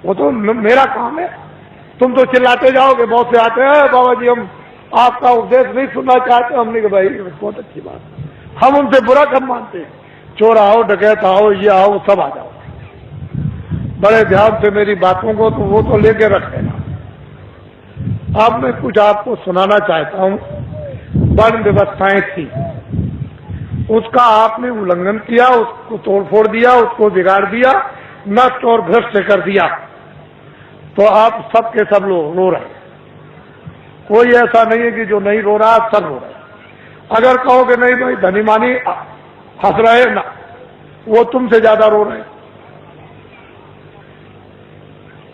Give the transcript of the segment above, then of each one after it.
वो तो मेरा काम है। तुम तो चिल्लाते जाओगे, बहुत से आते हैं बाबा जी हम आपका उपदेश नहीं सुनना चाहते। हमने कहा भाई बहुत अच्छी बात, हम उनसे बुरा कब मानते हैं। चोर आओ, डकैत आओ, ये आओ, सब आ जाओ। बड़े ध्यान से मेरी बातों को तो वो तो लेके रख लेना। अब मैं कुछ आपको सुनाना चाहता हूं। वर्ण व्यवस्थाएं थी, उसका आपने उल्लंघन किया, उसको तोड़फोड़ दिया, उसको बिगाड़ दिया, नष्ट और भ्रष्ट कर दिया, तो आप सब के सब लोग रो रहे हैं। कोई ऐसा नहीं है कि जो नहीं रो रहा, सब रो रहे हैं। अगर कहो कि नहीं भाई धनी मानी हंस रहे ना, वो तुमसे ज्यादा रो रहे हैं,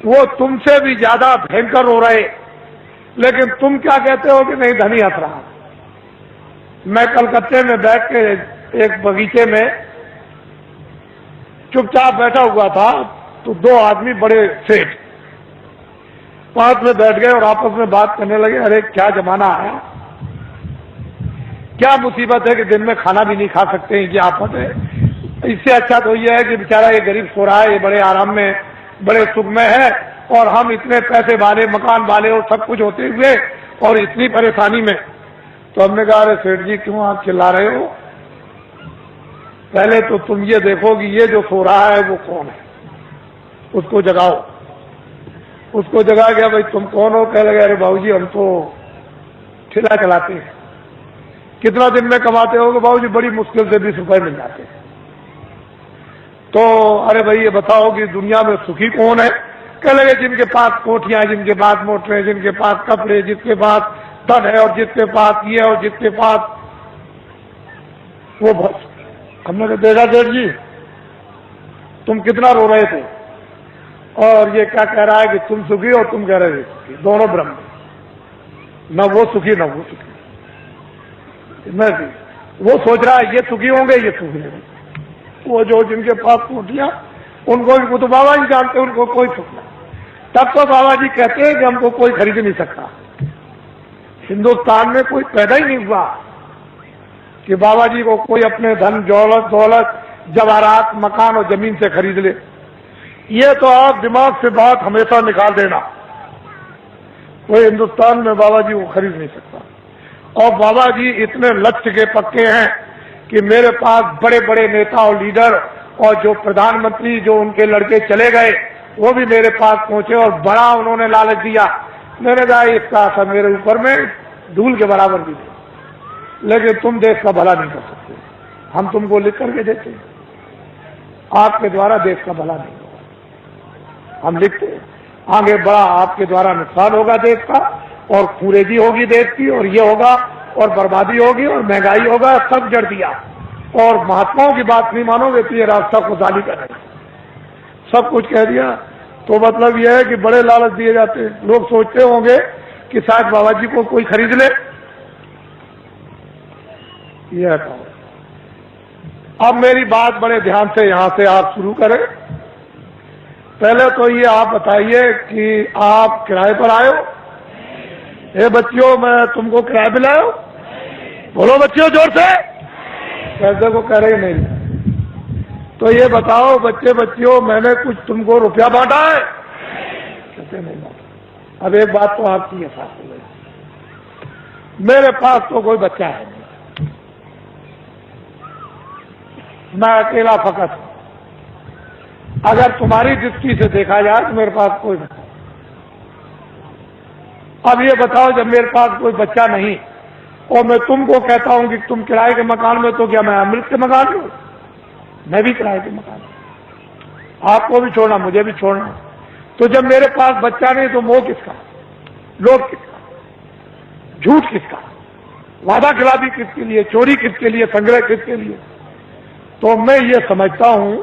वो तुमसे भी ज्यादा भयंकर रो रहे। लेकिन तुम क्या कहते हो कि नहीं धनी हंस रहा। मैं कलकत्ते में बैठ के एक बगीचे में चुपचाप बैठा हुआ था, तो दो आदमी बड़े सेठ पास में बैठ गए और आपस में बात करने लगे। अरे क्या जमाना आया, क्या मुसीबत है कि दिन में खाना भी नहीं खा सकते हैं, क्या आफत है। इससे अच्छा तो यह है कि बेचारा ये गरीब सो रहा है, ये बड़े आराम में बड़े सुख में है, और हम इतने पैसे वाले, मकान वाले और सब कुछ होते हुए और इतनी परेशानी में। तो हमने कहा अरे सेठ जी क्यों आप चिल्ला रहे हो, पहले तो तुम ये देखो कि ये जो सो रहा है वो कौन है, उसको जगाओ। उसको जगा गया, भाई तुम कौन हो। कह लगे अरे बाबूजी हम तो ठेला चलाते हैं। कितना दिन में कमाते हो? बाबूजी बड़ी मुश्किल से 20 रुपए मिल जाते हैं। तो अरे भाई ये बताओ कि दुनिया में सुखी कौन है? कह लगे जिनके पास कोठियां, जिनके पास मोटरें, जिनके पास कपड़े, जिसके पास धन है और जिसके पास ये और जिसके पास वो। बहुत हमने तो देखा सेठ जी तुम कितना रो रहे थे, और ये क्या कह रहा है कि तुम सुखी और तुम कह रहे थे, दोनों ब्रह्म, न वो सुखी न वो सुखी। नहीं, वो सोच रहा है ये सुखी होंगे, ये सुखी होंगे। वो जो जिनके पास कोठियां, उनको वो तो बाबा जी जानते, उनको कोई सुख नहीं। तब तो बाबा जी कहते हैं कि हमको कोई खरीद नहीं सकता। हिंदुस्तान में कोई पैदा ही नहीं हुआ कि बाबा जी को कोई अपने धन दौलत जवाहरात मकान और जमीन से खरीद ले। ये तो आप दिमाग से बात हमेशा निकाल देना, कोई हिंदुस्तान में बाबा जी को खरीद नहीं सकता। और बाबा जी इतने लक्ष्य के पक्के हैं कि मेरे पास बड़े बड़े नेता और लीडर और जो प्रधानमंत्री जो उनके लड़के चले गए वो भी मेरे पास पहुंचे और बड़ा उन्होंने लालच दिया। मैंने कहा इसका असर मेरे ऊपर में धूल के बराबर भी थे, लेकिन तुम देश का भला नहीं कर सकते, हम तुमको लिख करके देते हैं, आपके द्वारा देश का भला नहीं होगा। हम लिखते हैं आगे बड़ा आपके द्वारा नुकसान होगा देश का, और कुरेजी होगी देश की, और ये होगा और बर्बादी होगी और महंगाई होगा, सब जड़ दिया। और महात्माओं की बात नहीं मानोगे तो ये रास्ता खुदाली का नहीं, सब कुछ कह दिया। तो मतलब यह है कि बड़े लालच दिए जाते हैं। लोग सोचते होंगे कि शायद बाबा जी को कोई खरीद ले। यह तो अब मेरी बात बड़े ध्यान से यहां से आप शुरू करें। पहले तो ये आप बताइए कि आप किराए पर आए हो? हे बच्चियों मैं तुमको किराए पे लाया हूं? बोलो बच्चियों जोर से। कैसे को कह रही नहीं? तो ये बताओ बच्चे बच्चियों मैंने कुछ तुमको रुपया बांटा है? कैसे नहीं बांटा? अब एक बात तो आपकी है साथ में, मेरे पास तो कोई बच्चा है नहीं, मैं अकेला फकत हूं। अगर तुम्हारी दृष्टि से देखा जाए तो मेरे पास कोई बच्चा। अब ये बताओ जब मेरे पास कोई बच्चा नहीं और मैं तुमको कहता हूं कि तुम किराए के मकान में, तो क्या मैं अमृत के मकान में? मैं भी किराए के मकान में, आपको भी छोड़ना मुझे भी छोड़ना। तो जब मेरे पास बच्चा नहीं तो मोह किसका, लोभ किसका, झूठ किसका, वादा खिलाफी किसके लिए, चोरी किसके लिए, संग्रह किसके लिए? तो मैं ये समझता हूं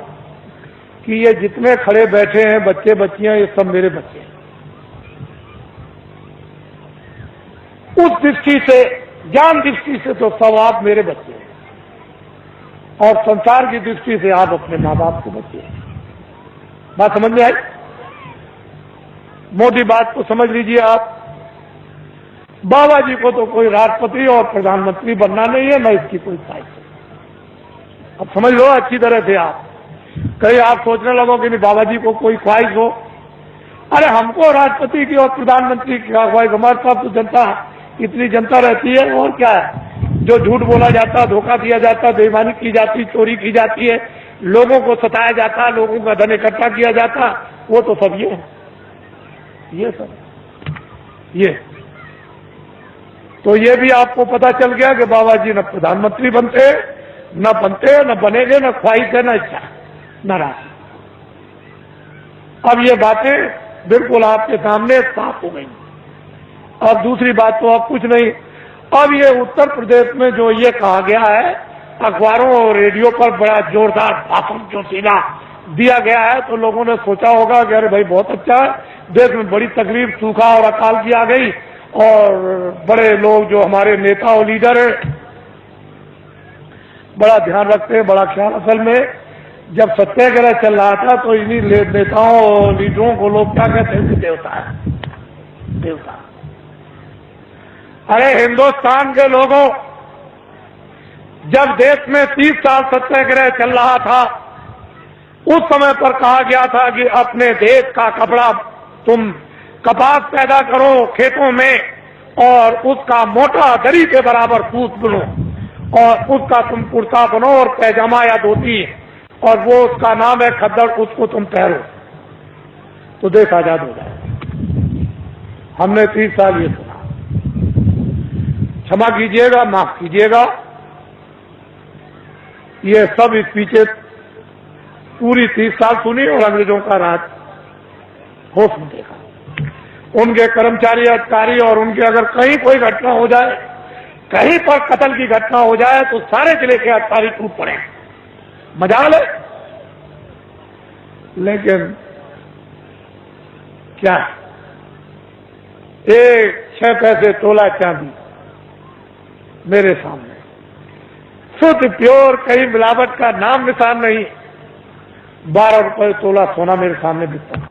कि ये जितने खड़े बैठे हैं बच्चे बच्चियां, ये सब मेरे बच्चे हैं। उस दृष्टि से, ज्ञान दृष्टि से तो सब आप मेरे बच्चे हैं, और संसार की दृष्टि से आप अपने माँ बाप के बच्चे हैं। बात समझ में आई? मोटी बात को समझ लीजिए आप। बाबा जी को तो कोई राष्ट्रपति और प्रधानमंत्री बनना नहीं है, न इसकी कोई ख्वाहिश है। अब समझ लो अच्छी तरह से आप। कहीं आप सोचने लगो कि नहीं बाबा जी को कोई ख्वाहिश हो अरे हमको राष्ट्रपति की और प्रधानमंत्री की भाई, हमारे पास तो जनता, इतनी जनता रहती है, और क्या है? जो झूठ बोला जाता, धोखा दिया जाता, बेईमानी की जाती, चोरी की जाती है, लोगों को सताया जाता, लोगों का धन इकट्ठा किया जाता, वो तो सब ये सब ये। तो ये भी आपको पता चल गया कि बाबा जी न प्रधानमंत्री बनते, न बनेंगे, न ख्वाहिश है, न इच्छा, न राशि। अब ये बातें बिल्कुल आपके सामने साफ हो गई। अब दूसरी बात तो अब कुछ नहीं। अब ये उत्तर प्रदेश में जो ये कहा गया है, अखबारों और रेडियो पर बड़ा जोरदार भाषण जो सीधा दिया गया है, तो लोगों ने सोचा होगा कि अरे भाई बहुत अच्छा है, देश में बड़ी तकलीफ, सूखा और अकाल की आ गई, और बड़े लोग जो हमारे नेता और लीडर है बड़ा ध्यान रखते हैं, बड़ा ख्याल। असल में जब सत्याग्रह चल रहा था तो इन्हीं नेताओं और लीडरों को लोग क्या कहते हैं? देवता है, देवता। अरे हिंदुस्तान के लोगों, जब देश में 30 साल सत्याग्रह चल रहा था, उस समय पर कहा गया था कि अपने देश का कपड़ा तुम कपास पैदा करो खेतों में, और उसका मोटा दरी के बराबर सूत बुनो, और उसका तुम कुर्ता बनो और पैजामा या धोती, और वो उसका नाम है खद्दड़, उसको तुम पहनो तो देश आजाद हो जाए। हमने 30 साल ये सुना। क्षमा कीजिएगा, माफ कीजिएगा, ये सब स्पीचेस पूरी 30 साल सुनी और अंग्रेजों का राज होश में देखा। उनके कर्मचारी, अधिकारी, और उनके अगर कहीं कोई घटना हो जाए, कहीं पर कत्ल की घटना हो जाए, तो सारे जिले के अधिकारी टूट पड़े, मजाल है। लेकिन क्या, एक 6 पैसे तोला चांदी मेरे सामने, शुद्ध प्योर, कहीं मिलावट का नाम निशान नहीं, 12 रुपए तोला सोना मेरे सामने बिकता था।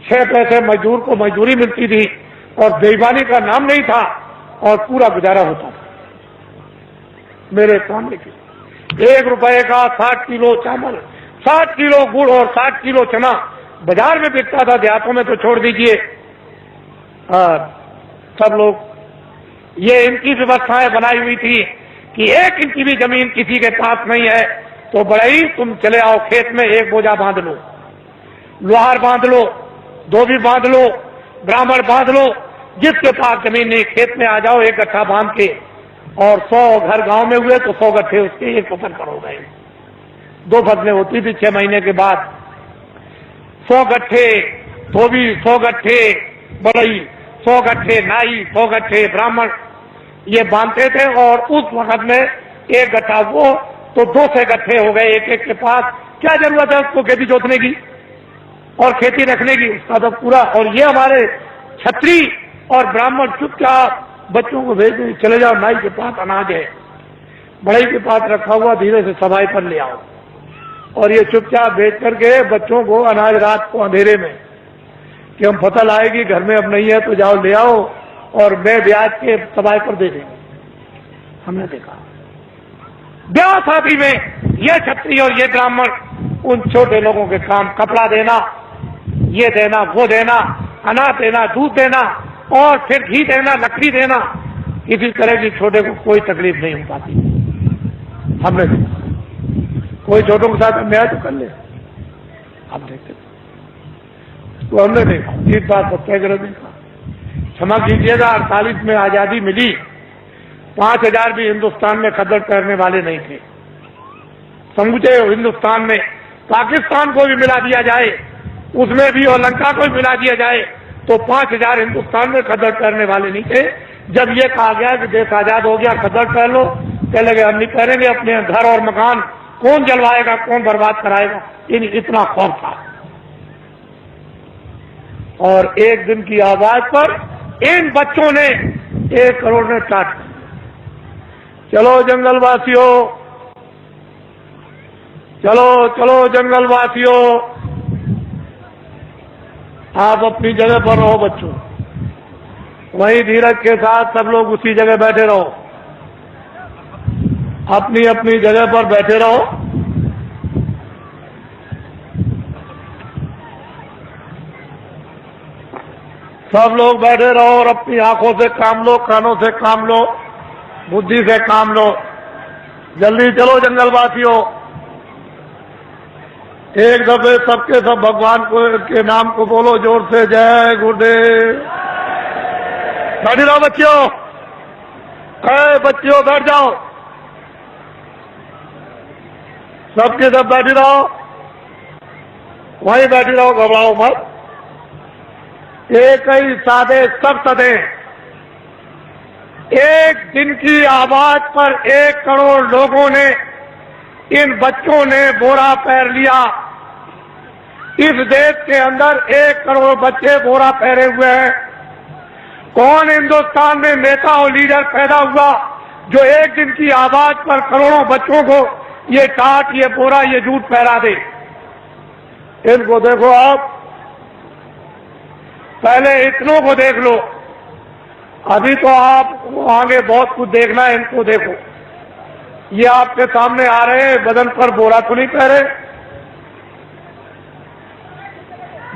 6 पैसे मजदूर को मजदूरी मिलती थी, और बेईमानी का नाम नहीं था, और पूरा गुजारा होता था मेरे सामने की। 1 रुपए का 60 किलो चावल, 60 किलो गुड़ और 60 किलो चना बाजार में बिकता था। देहातों में तो छोड़ दीजिए, सब लोग, ये इनकी व्यवस्थाएं बनाई हुई थी कि 1 इंच की भी जमीन किसी के पास नहीं है तो बड़े ही तुम चले आओ खेत में, एक बोझा बांध लो, लोहार बांध लो, धोबी बांध लो, ब्राह्मण बांध लो, जिसके पास जमीन नहीं खेत में आ जाओ, एक गट्ठा बांध के, और 100 घर गांव में हुए तो 100 गट्ठे उसके 1 फसल करो गए। 2 फसलें होती थी 6 महीने के बाद। 100 गट्ठे धोबी, 100 गट्ठे बड़ई, 100 गट्ठे नाई, 100 गट्ठे ब्राह्मण, ये बांधते थे। और उस वक्त में 1 गट्ठा वो तो 200 गट्ठे हो गए एक के पास। क्या जरूरत है उसको खेती जोतने की और खेती रखने की, उसका तो पूरा। और ये हमारे छत्री और ब्राह्मण चुपचाप बच्चों को भेज दें, चले जाओ नाई के पास अनाज है, बड़ई के पास रखा हुआ, धीरे से सफाई पर ले आओ। और ये चुपचाप भेज करके बच्चों को अनाज रात को अंधेरे में, कि हम फसल आएगी घर में अब नहीं है तो जाओ ले आओ, और मैं ब्याज के सफाई पर दे देंगे। हमने देखा ब्याह शादी में ये छत्री और ये ब्राह्मण उन छोटे लोगों के काम, कपड़ा देना, ये देना, वो देना, अनाज देना, दूध देना, और फिर घी देना, लकड़ी देना, किसी तरह की छोटे को कोई तकलीफ नहीं हो पाती। हमने देखा कोई छोटों के साथ अन्याय तो कर ले, हम देखते तो हमने देखा। 30 बार सत्याग्रह देखा। क्षमा कीजिएगा, 48 में आजादी मिली, 5000 भी हिंदुस्तान में खद्दड़ पहनने वाले नहीं थे। समूचे हिंदुस्तान में पाकिस्तान को भी मिला दिया जाए, उसमें भी, और लंका को भी मिला दिया जाए, तो 5000 हिंदुस्तान में खद्दड़ पहनने वाले नहीं थे। जब ये कहा गया कि देश आजाद हो गया, खद्दड़ पहन लो, कहने लगे हम नहीं पहनेंगे, अपने घर और मकान कौन जलवाएगा, कौन बर्बाद कराएगा, इतना खौफ था। और एक दिन की आवाज पर इन बच्चों ने 1 करोड़ ने टाट। चलो जंगलवासियों, चलो चलो जंगलवासियों, आप अपनी जगह पर रहो बच्चों, वहीं धीरज के साथ सब लोग उसी जगह बैठे रहो, अपनी अपनी जगह पर बैठे रहो। सब लोग बैठे रहो और अपनी आंखों से काम लो, कानों से काम लो, बुद्धि से काम लो। जल्दी चलो जंगलवासियों, एक दफे सबके सब भगवान को के नाम को बोलो जोर से, जय गुरुदेव। बैठ रहो बच्चियों, बच्चियों बैठ जाओ, सबके सब बैठ रहो, वहीं बैठ रहो, घबराओ मत। एक ही सादे सब सदे, एक दिन की आवाज पर 1 करोड़ लोगों ने, इन बच्चों ने बोरा पहन लिया। इस देश के अंदर 1 करोड़ बच्चे बोरा पहने हुए हैं। कौन हिंदुस्तान में नेता और लीडर पैदा हुआ जो एक दिन की आवाज पर करोड़ों बच्चों को ये टाट, ये बोरा, ये जूट पहरा दे? इनको देखो आप, पहले इतनों को देख लो, अभी तो आप आगे बहुत कुछ देखना है। इनको देखो, ये आपके सामने आ रहे हैं, बदन पर बोरा तो नहीं पहरे।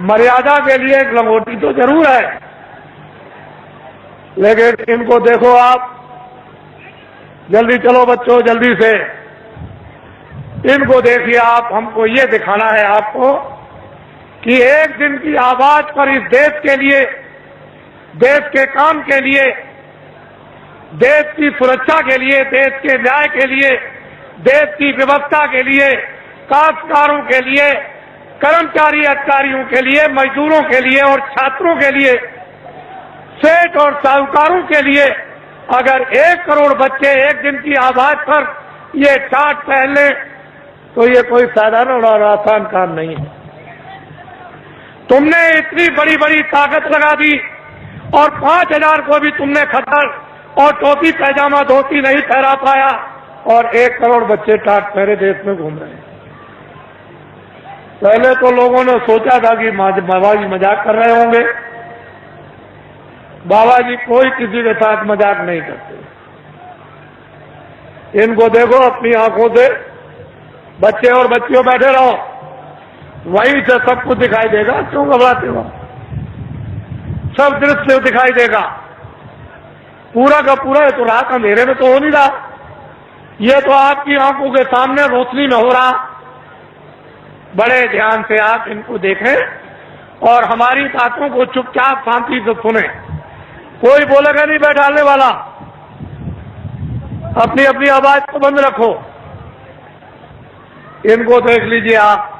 मर्यादा के लिए एक लंगोटी तो जरूर है, लेकिन इनको देखो आप। जल्दी चलो बच्चों, जल्दी से इनको देखिए आप। हमको ये दिखाना है आपको कि एक दिन की आवाज पर इस देश के लिए, देश के काम के लिए, देश की सुरक्षा के लिए, देश के न्याय के लिए, देश की व्यवस्था के लिए, काश्तकारों के लिए, कर्मचारी अधिकारियों के लिए, मजदूरों के लिए और छात्रों के लिए, सेठ और साहूकारों के लिए अगर 1 करोड़ बच्चे एक दिन की आवाज पर ये टाट पहन लें तो ये कोई साधारण और आसान काम नहीं है। तुमने इतनी बड़ी बड़ी ताकत लगा दी और 5000 को भी तुमने खतर और टोपी पैजामा धोती नहीं ठहरा पाया, और 1 करोड़ बच्चे टाट पहरे देश में घूम रहे हैं। पहले तो लोगों ने सोचा था कि बाबा जी मजाक कर रहे होंगे। बाबा जी कोई किसी के साथ मजाक नहीं करते। इनको देखो अपनी आंखों से, बच्चे और बच्चियों बैठे रहो, वहीं से सब कुछ दिखाई देगा। क्यों घबराते हो? सब दृश्य दिखाई देगा, पूरा का पूरा। ये तो रात अंधेरे में तो हो नहीं रहा, ये तो आपकी आंखों के सामने रोशनी में हो रहा। बड़े ध्यान से आप इनको देखें और हमारी बातों को चुपचाप शांति से सुने। कोई बोलेगा नहीं बैठाने वाला, अपनी अपनी आवाज को बंद रखो। इनको देख लीजिए आप,